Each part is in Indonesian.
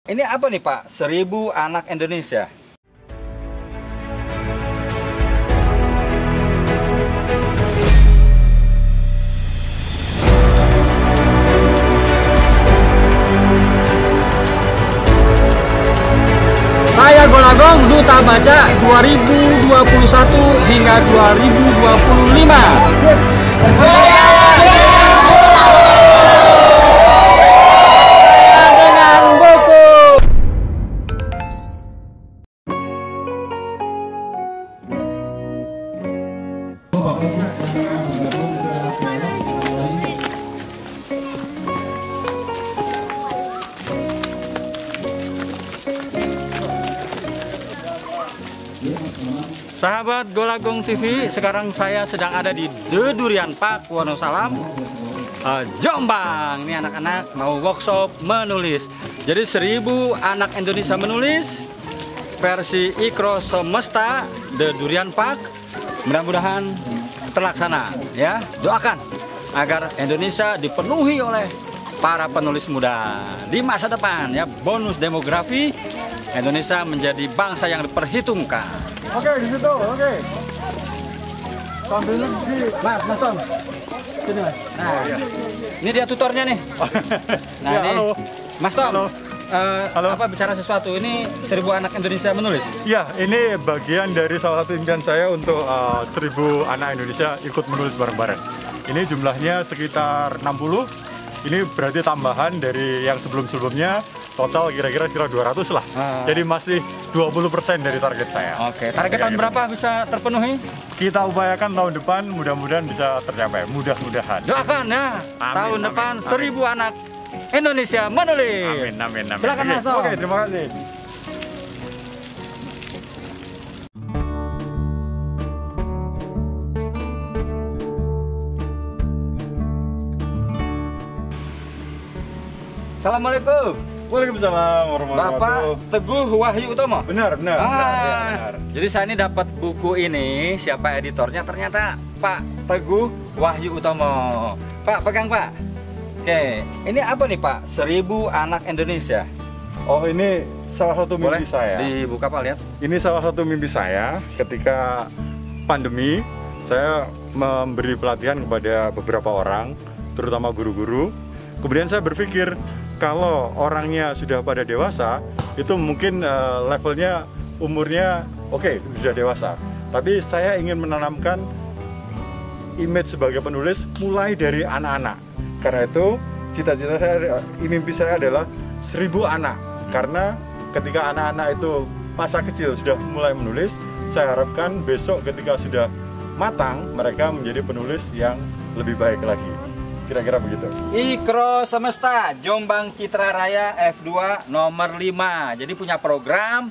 Ini apa nih Pak? 1000 anak Indonesia. Saya Golagong, Duta Baca 2021 hingga 2025. Sahabat Golagong TV, sekarang saya sedang ada di The Durian Park, Wonosalam, Jombang. Ini anak-anak mau workshop menulis. Jadi 1000 anak Indonesia menulis versi Ikro Semesta The Durian Park. Mudah-mudahan terlaksana ya. Doakan agar Indonesia dipenuhi oleh para penulis muda di masa depan ya. Bonus demografi, Indonesia menjadi bangsa yang diperhitungkan. Oke, di situ, oke. Sambil di Mas Tom. Sini Mas. Nah, ini dia tutornya nih. Nah, ya, ini halo. Mas Tom. Halo. Halo. Apa bicara sesuatu? Ini 1000 anak Indonesia menulis. Ya, ini bagian dari salah satu impian saya untuk 1000 anak Indonesia ikut menulis bareng-bareng. Ini jumlahnya sekitar 60. Ini berarti tambahan dari yang sebelum-sebelumnya. Total kira-kira 200 lah. Jadi masih 20% dari target saya. Oke, target tahun berapa bisa terpenuhi? Kita upayakan tahun depan, mudah-mudahan bisa tercapai. Mudah-mudahan. Doakan ya, Amin, tahun amin, depan amin. 1000 anak Indonesia menulis. Amin, amin, amin. Silakan, Oke, Mas Tom. Oke, terima kasih. Assalamualaikum. Waalaikumsalam warahmatullahi Bapak wabarakatuh. Teguh Wahyu Utomo. Benar, benar, benar, ya, benar. Jadi saya ini dapat buku ini, siapa editornya? Ternyata Pak Teguh Wahyu Utomo. Pak, pegang Pak. Oke, ini apa nih Pak? 1000 anak Indonesia. Oh, ini salah satu Boleh mimpi saya. dibuka Pak, lihat. Ini salah satu mimpi saya ketika pandemi. Saya memberi pelatihan kepada beberapa orang, terutama guru-guru. Kemudian saya berpikir, kalau orangnya sudah pada dewasa, itu mungkin levelnya, umurnya oke, sudah dewasa. Tapi saya ingin menanamkan image sebagai penulis mulai dari anak-anak. Karena itu, cita-cita saya, mimpi saya adalah 1000 anak. Karena ketika anak-anak itu masa kecil sudah mulai menulis, saya harapkan besok ketika sudah matang, mereka menjadi penulis yang lebih baik lagi. Kira-kira begitu. Ikro Semesta Jombang Citra Raya F2 nomor 5. Jadi punya program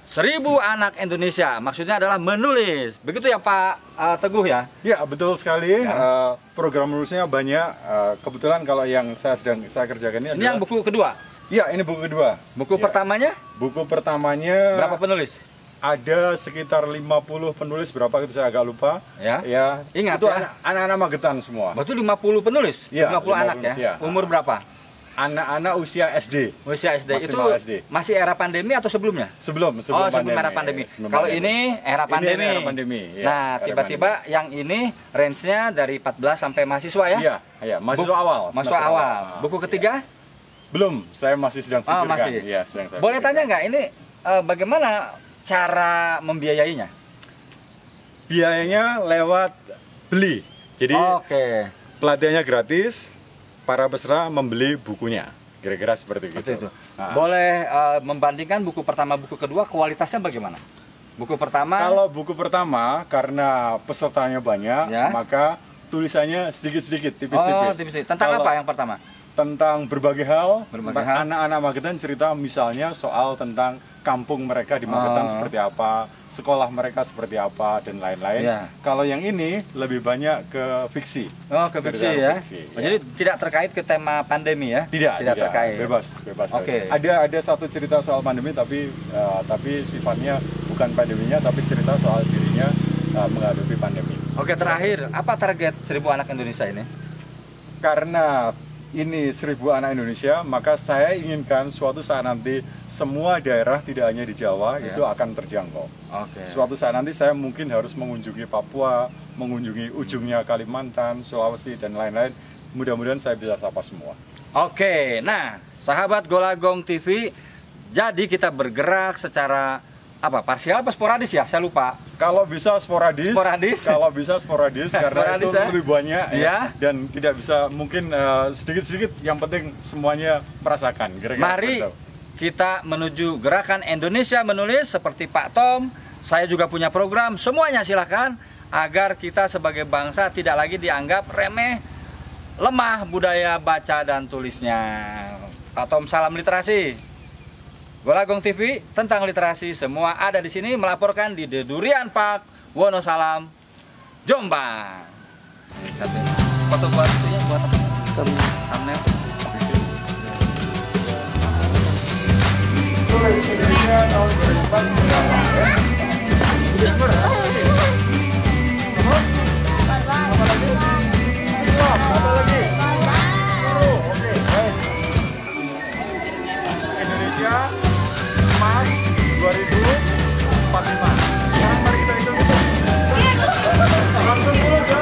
1000 anak Indonesia. Maksudnya adalah menulis. Begitu ya Pak Teguh ya? Ya, betul sekali. Ya. Program menulisnya banyak. Kebetulan kalau yang saya kerjakan ini Ini yang buku kedua. Ya, ini buku kedua. Buku Ya. pertamanya Buku pertamanya berapa penulis? ada sekitar 50 penulis, berapa itu saya agak lupa. Ya. Ya. Ingat itu ya. anak-anak Magetan semua. Betul 50 penulis? Ya, 50 anak 50, ya? ya. Umur berapa? Anak-anak usia SD. Usia SD. Itu Maksimal SD. masih era pandemi atau sebelumnya? Sebelum Sebelum era pandemi. Kalau ini era pandemi. Ini era pandemi. Ya, Nah, era tiba-tiba yang ini range-nya dari 14 sampai mahasiswa ya? Iya, iya, mahasiswa awal. Mahasiswa semester awal. Buku ketiga? Belum, saya masih sedang pikirkan. masih. Iya, sedang saya Boleh pikirkan. tanya nggak ini bagaimana cara membiayainya? Biayanya lewat beli. Jadi Oke. pelatihannya gratis, para peserta membeli bukunya. Kira-kira seperti Seperti itu. itu. Nah, Boleh membandingkan buku pertama, buku kedua, kualitasnya bagaimana? Buku pertama, kalau buku pertama karena pesertanya banyak, Ya. maka tulisannya sedikit-sedikit, oh, tipis-tipis. tipis-tipis. Tentang Kalau apa yang pertama? Tentang berbagai hal. Berbagai hal. Anak-anak Magetan cerita misalnya soal tentang kampung mereka di Magetan seperti apa, sekolah mereka seperti apa, dan lain-lain. Ya. Kalau yang ini lebih banyak ke fiksi. Oh, ke fiksi Cerita ya. fiksi, Oh, jadi tidak terkait ke tema pandemi ya? Tidak terkait. bebas. Oke. Ada satu cerita soal pandemi, tapi sifatnya bukan pandeminya, tapi cerita soal dirinya menghadapi pandemi. Oke, terakhir, apa target 1000 anak Indonesia ini? Karena ini 1000 anak Indonesia, maka saya inginkan suatu saat nanti semua daerah tidak hanya di Jawa itu akan terjangkau. Suatu saat nanti saya mungkin harus mengunjungi Papua, mengunjungi ujungnya Kalimantan, Sulawesi dan lain-lain. Mudah-mudahan saya bisa sapa semua. Oke, nah sahabat Golagong TV, jadi kita bergerak secara parsial apa sporadis ya? Saya lupa. Kalau bisa sporadis. Kalau bisa sporadis karena sporadis, itu lebih banyak ya. Dan tidak bisa mungkin sedikit-sedikit. Yang penting semuanya merasakan. Mari kita menuju gerakan Indonesia Menulis seperti Pak Tom. Saya juga punya program. Semuanya silakan agar kita sebagai bangsa tidak lagi dianggap remeh, lemah budaya baca dan tulisnya. Pak Tom, salam literasi. Golagong TV tentang literasi semua ada di sini, melaporkan di The Durian Park, Wonosalam, Jombang. Foto buat thumbnail. Indonesia tahun 2045. Sekarang mari kita hitung itu. Langsung tulis ya.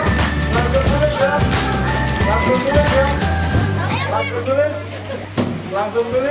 Langsung tulis ya. Langsung tulis.